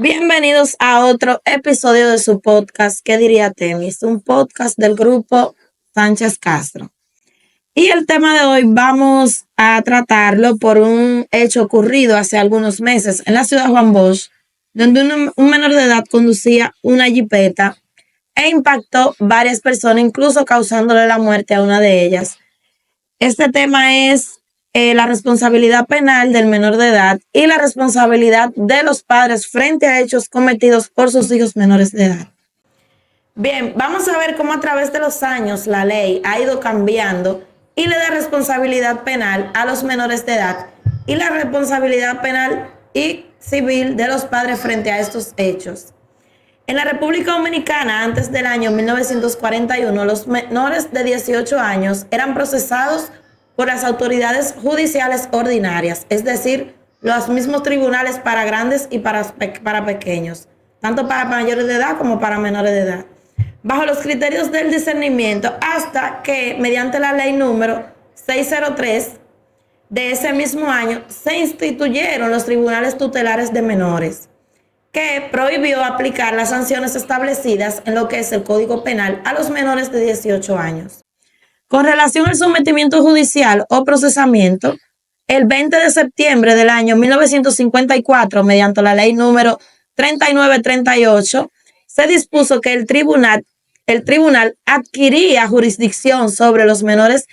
Bienvenidos a otro episodio de su podcast, ¿Qué diría Temis? Un podcast del grupo Sánchez Castro. Y el tema de hoy vamos a tratarlo por un hecho ocurrido hace algunos meses en la ciudad de Juan Bosch, donde un menor de edad conducía una jipeta e impactó varias personas, incluso causándole la muerte a una de ellas. Este tema es la responsabilidad penal del menor de edad y la responsabilidad de los padres frente a hechos cometidos por sus hijos menores de edad. Bien, vamos a ver cómo a través de los años la ley ha ido cambiando y le da responsabilidad penal a los menores de edad y la responsabilidad penal y civil de los padres frente a estos hechos. En la República Dominicana, antes del año 1941, los menores de 18 años eran procesados por las autoridades judiciales ordinarias, es decir, los mismos tribunales para grandes y para pequeños, tanto para mayores de edad como para menores de edad, bajo los criterios del discernimiento, hasta que, mediante la ley número 603 de ese mismo año, se instituyeron los tribunales tutelares de menores, que prohibió aplicar las sanciones establecidas en lo que es el Código Penal a los menores de 18 años. Con relación al sometimiento judicial o procesamiento, el 20 de septiembre del año 1954, mediante la ley número 3938, se dispuso que el tribunal adquiría jurisdicción sobre los menores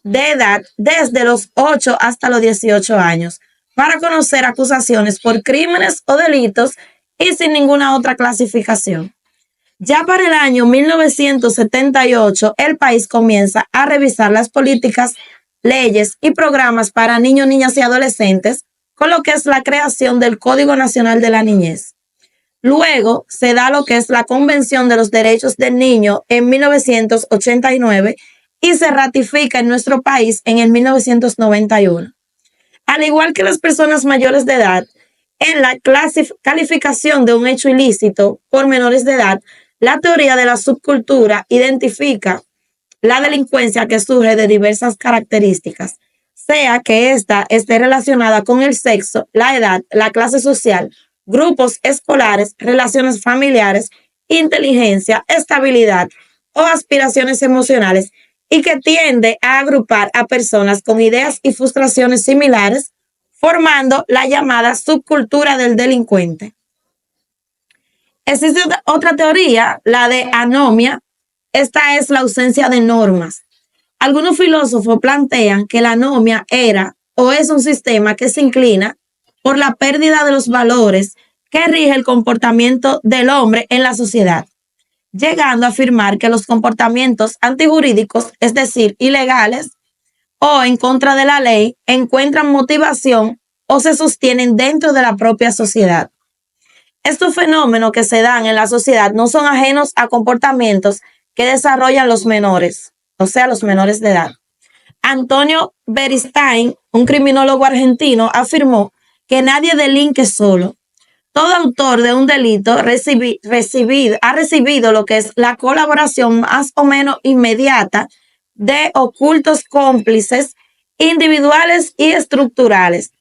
de edad desde los 8 hasta los 18 años para conocer acusaciones por crímenes o delitos y sin ninguna otra clasificación. Ya para el año 1978, el país comienza a revisar las políticas, leyes y programas para niños, niñas y adolescentes, con lo que es la creación del Código Nacional de la Niñez. Luego se da lo que es la Convención de los Derechos del Niño en 1989 y se ratifica en nuestro país en el 1991. Al igual que las personas mayores de edad, en la calificación de un hecho ilícito por menores de edad, la teoría de la subcultura identifica la delincuencia que surge de diversas características, sea que ésta esté relacionada con el sexo, la edad, la clase social, grupos escolares, relaciones familiares, inteligencia, estabilidad o aspiraciones emocionales, y que tiende a agrupar a personas con ideas y frustraciones similares, formando la llamada subcultura del delincuente. Existe otra teoría, la de anomia. Esta es la ausencia de normas. Algunos filósofos plantean que la anomia era o es un sistema que se inclina por la pérdida de los valores que rige el comportamiento del hombre en la sociedad, llegando a afirmar que los comportamientos antijurídicos, es decir, ilegales o en contra de la ley, encuentran motivación o se sostienen dentro de la propia sociedad. Estos fenómenos que se dan en la sociedad no son ajenos a comportamientos que desarrollan los menores, o sea, los menores de edad. Antonio Beristain, un criminólogo argentino, afirmó que nadie delinque solo. Todo autor de un delito ha recibido lo que es la colaboración más o menos inmediata de ocultos cómplices individuales y estructurales.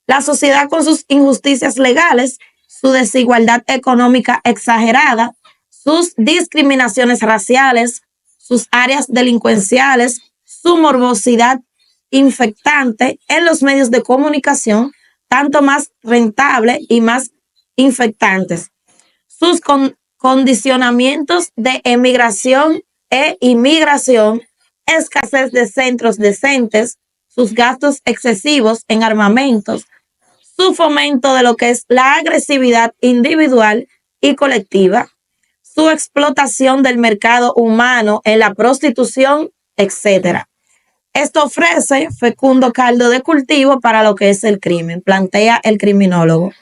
La sociedad, con sus injusticias legales, su desigualdad económica exagerada, sus discriminaciones raciales, sus áreas delincuenciales, su morbosidad infectante en los medios de comunicación, tanto más rentable y más infectantes, sus condicionamientos de emigración e inmigración, escasez de centros decentes, sus gastos excesivos en armamentos, su fomento de lo que es la agresividad individual y colectiva, su explotación del mercado humano en la prostitución, etc. Esto ofrece fecundo caldo de cultivo para lo que es el crimen, plantea el criminólogo.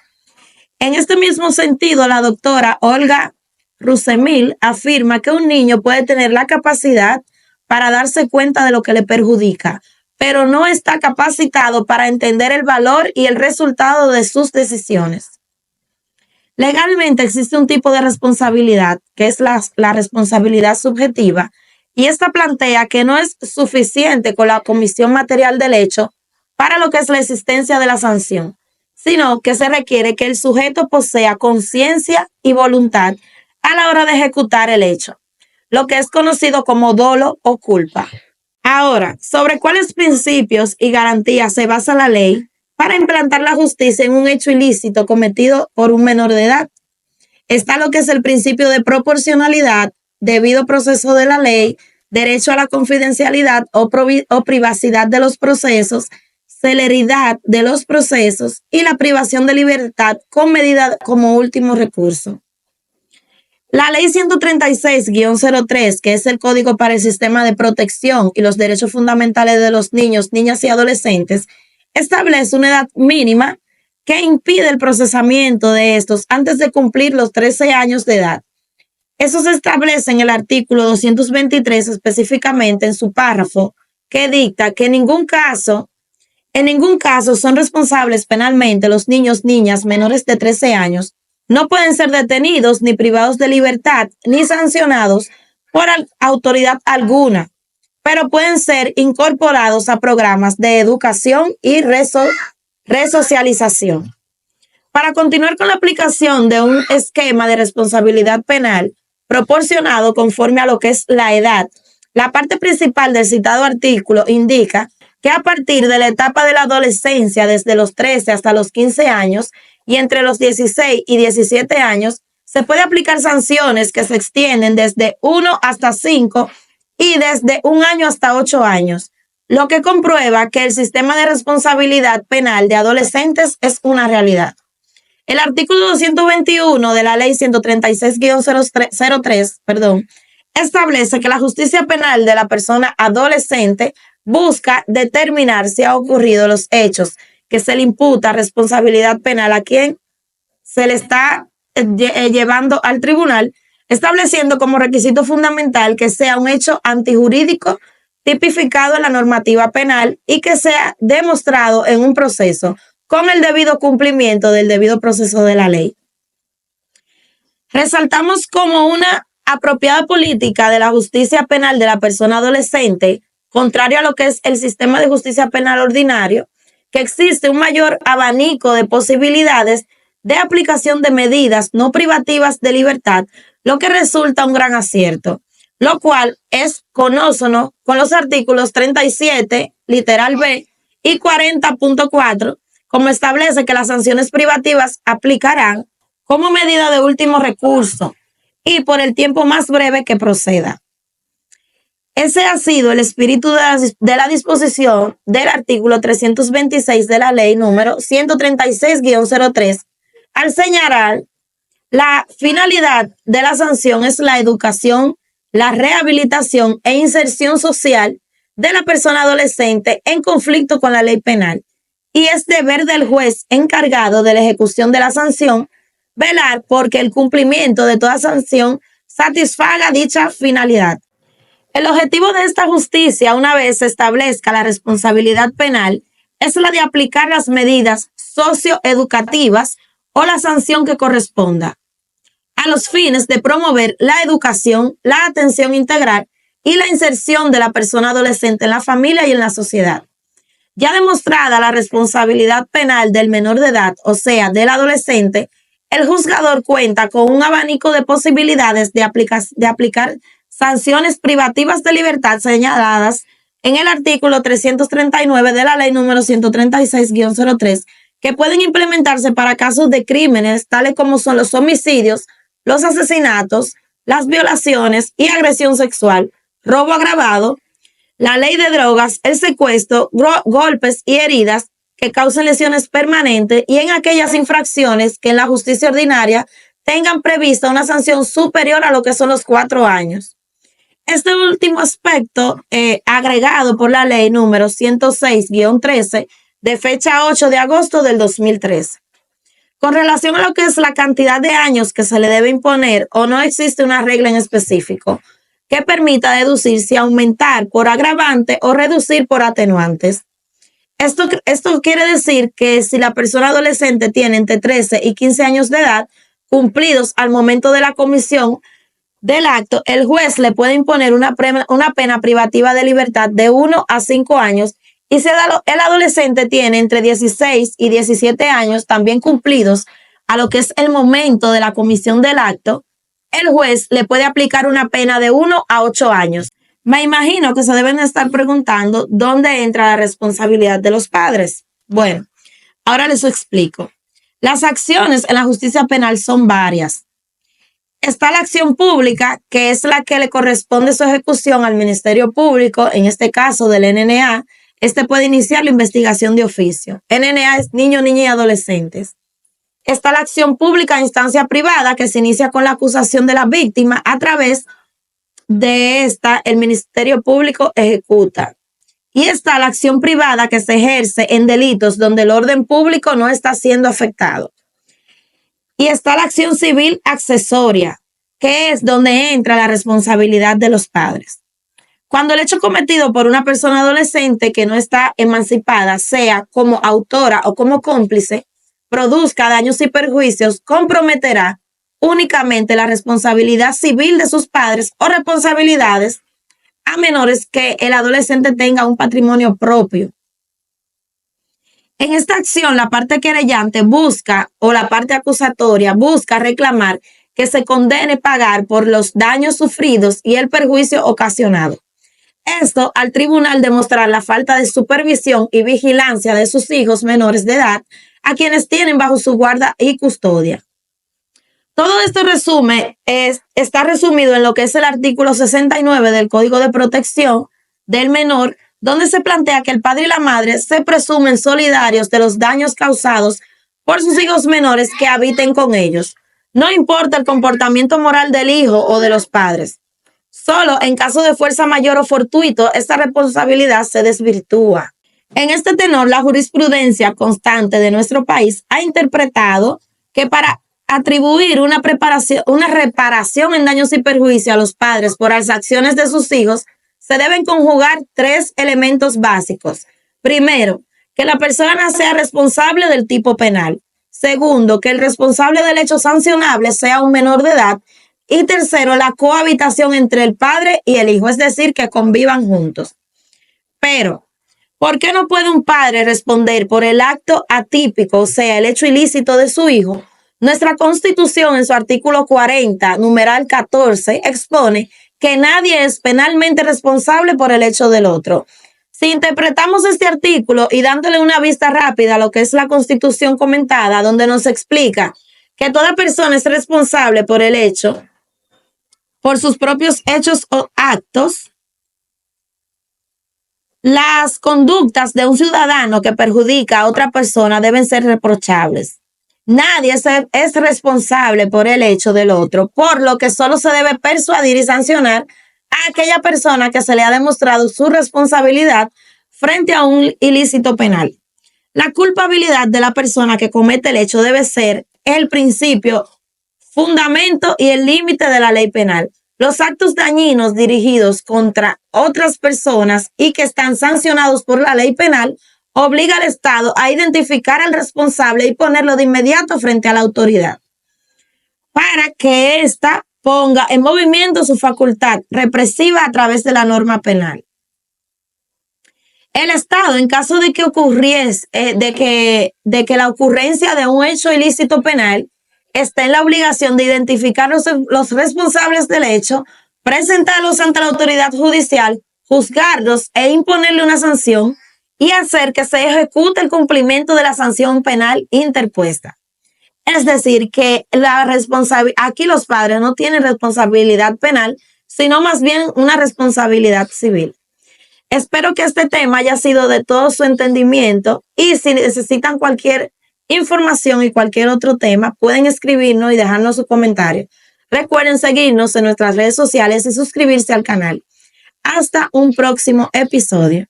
En este mismo sentido, la doctora Olga Rusemil afirma que un niño puede tener la capacidad para darse cuenta de lo que le perjudica, pero no está capacitado para entender el valor y el resultado de sus decisiones. Legalmente existe un tipo de responsabilidad, que es la responsabilidad subjetiva, y esta plantea que no es suficiente con la comisión material del hecho para lo que es la existencia de la sanción, sino que se requiere que el sujeto posea conciencia y voluntad a la hora de ejecutar el hecho, lo que es conocido como dolo o culpa. Ahora, ¿sobre cuáles principios y garantías se basa la ley para implantar la justicia en un hecho ilícito cometido por un menor de edad? Está lo que es el principio de proporcionalidad, debido proceso de la ley, derecho a la confidencialidad o privacidad de los procesos, celeridad de los procesos y la privación de libertad con medida como último recurso. La ley 136-03, que es el Código para el Sistema de Protección y los Derechos Fundamentales de los Niños, Niñas y Adolescentes, establece una edad mínima que impide el procesamiento de estos antes de cumplir los 13 años de edad. Eso se establece en el artículo 223 específicamente en su párrafo, que dicta que en ningún caso son responsables penalmente los niños, niñas menores de 13 años. No pueden ser detenidos, ni privados de libertad, ni sancionados por autoridad alguna, pero pueden ser incorporados a programas de educación y resocialización. Para continuar con la aplicación de un esquema de responsabilidad penal proporcionado conforme a lo que es la edad, la parte principal del citado artículo indica que a partir de la etapa de la adolescencia, desde los 13 hasta los 15 años, y entre los 16 y 17 años, se puede aplicar sanciones que se extienden desde 1 hasta 5 y desde 1 año hasta 8 años, lo que comprueba que el sistema de responsabilidad penal de adolescentes es una realidad. El artículo 221 de la ley 136-03, establece que la justicia penal de la persona adolescente busca determinar si ha ocurrido los hechos que se le imputa responsabilidad penal a quien se le está llevando al tribunal, estableciendo como requisito fundamental que sea un hecho antijurídico tipificado en la normativa penal y que sea demostrado en un proceso con el debido cumplimiento del debido proceso de la ley. Resaltamos como una apropiada política de la justicia penal de la persona adolescente, contrario a lo que es el sistema de justicia penal ordinario, que existe un mayor abanico de posibilidades de aplicación de medidas no privativas de libertad, lo que resulta un gran acierto, lo cual es conósono con los artículos 37, literal B, y 40.4, como establece que las sanciones privativas aplicarán como medida de último recurso y por el tiempo más breve que proceda. Ese ha sido el espíritu de la disposición del artículo 326 de la ley número 136-03, al señalar la finalidad de la sanción es la educación, la rehabilitación e inserción social de la persona adolescente en conflicto con la ley penal, y es deber del juez encargado de la ejecución de la sanción velar porque el cumplimiento de toda sanción satisfaga dicha finalidad. El objetivo de esta justicia, una vez se establezca la responsabilidad penal, es la de aplicar las medidas socioeducativas o la sanción que corresponda, a los fines de promover la educación, la atención integral y la inserción de la persona adolescente en la familia y en la sociedad. Ya demostrada la responsabilidad penal del menor de edad, o sea, del adolescente, el juzgador cuenta con un abanico de posibilidades de aplicar sanciones privativas de libertad señaladas en el artículo 339 de la ley número 136-03, que pueden implementarse para casos de crímenes tales como son los homicidios, los asesinatos, las violaciones y agresión sexual, robo agravado, la ley de drogas, el secuestro, golpes y heridas que causen lesiones permanentes y en aquellas infracciones que en la justicia ordinaria tengan prevista una sanción superior a lo que son los 4 años. Este último aspecto, agregado por la ley número 106-13 de fecha 8 de agosto del 2013. Con relación a lo que es la cantidad de años que se le debe imponer, o no existe una regla en específico que permita deducir si aumentar por agravante o reducir por atenuantes. Esto quiere decir que si la persona adolescente tiene entre 13 y 15 años de edad, cumplidos al momento de la comisión del acto, el juez le puede imponer una pena privativa de libertad de 1 a 5 años Y si el adolescente tiene entre 16 y 17 años también cumplidos a lo que es el momento de la comisión del acto, el juez le puede aplicar una pena de 1 a 8 años. Me imagino que se deben estar preguntando dónde entra la responsabilidad de los padres. Bueno, ahora les explico. Las acciones en la justicia penal son varias. Está la acción pública, que es la que le corresponde su ejecución al Ministerio Público, en este caso del NNA. Este puede iniciar la investigación de oficio. NNA es niño, niña y adolescentes. Está la acción pública a instancia privada, que se inicia con la acusación de la víctima. A través de esta, el Ministerio Público ejecuta. Y está la acción privada, que se ejerce en delitos donde el orden público no está siendo afectado. Y está la acción civil accesoria, que es donde entra la responsabilidad de los padres. Cuando el hecho cometido por una persona adolescente que no está emancipada, sea como autora o como cómplice, produzca daños y perjuicios, comprometerá únicamente la responsabilidad civil de sus padres o responsabilidades a menores que el adolescente tenga un patrimonio propio. En esta acción, la parte querellante busca, o la parte acusatoria busca reclamar que se condene pagar por los daños sufridos y el perjuicio ocasionado. Esto al tribunal demostrar la falta de supervisión y vigilancia de sus hijos menores de edad, a quienes tienen bajo su guarda y custodia. Todo esto está resumido en lo que es el artículo 69 del Código de Protección del Menor, donde se plantea que el padre y la madre se presumen solidarios de los daños causados por sus hijos menores que habiten con ellos. No importa el comportamiento moral del hijo o de los padres. Solo en caso de fuerza mayor o fortuito, esta responsabilidad se desvirtúa. En este tenor, la jurisprudencia constante de nuestro país ha interpretado que para atribuir una reparación en daños y perjuicios a los padres por las acciones de sus hijos, se deben conjugar 3 elementos básicos. Primero, que la persona sea responsable del tipo penal. Segundo, que el responsable del hecho sancionable sea un menor de edad. Y tercero, la cohabitación entre el padre y el hijo, es decir, que convivan juntos. Pero, ¿por qué no puede un padre responder por el acto atípico, o sea, el hecho ilícito de su hijo? Nuestra Constitución, en su artículo 40, numeral 14, expone que nadie es penalmente responsable por el hecho del otro. Si interpretamos este artículo y dándole una vista rápida a lo que es la Constitución comentada, donde nos explica que toda persona es responsable por el hecho, por sus propios hechos o actos, las conductas de un ciudadano que perjudica a otra persona deben ser reprochables. Nadie es responsable por el hecho del otro, por lo que solo se debe persuadir y sancionar a aquella persona que se le ha demostrado su responsabilidad frente a un ilícito penal. La culpabilidad de la persona que comete el hecho debe ser el principio, fundamento y el límite de la ley penal. Los actos dañinos dirigidos contra otras personas y que están sancionados por la ley penal obliga al Estado a identificar al responsable y ponerlo de inmediato frente a la autoridad para que ésta ponga en movimiento su facultad represiva a través de la norma penal. El Estado, en caso de que ocurriese, de que la ocurrencia de un hecho ilícito penal, está en la obligación de identificar los responsables del hecho, presentarlos ante la autoridad judicial, juzgarlos e imponerle una sanción y hacer que se ejecute el cumplimiento de la sanción penal interpuesta. Es decir, que aquí los padres no tienen responsabilidad penal, sino más bien una responsabilidad civil. Espero que este tema haya sido de todo su entendimiento y si necesitan cualquier información y cualquier otro tema, pueden escribirnos y dejarnos sus comentarios. Recuerden seguirnos en nuestras redes sociales y suscribirse al canal. Hasta un próximo episodio.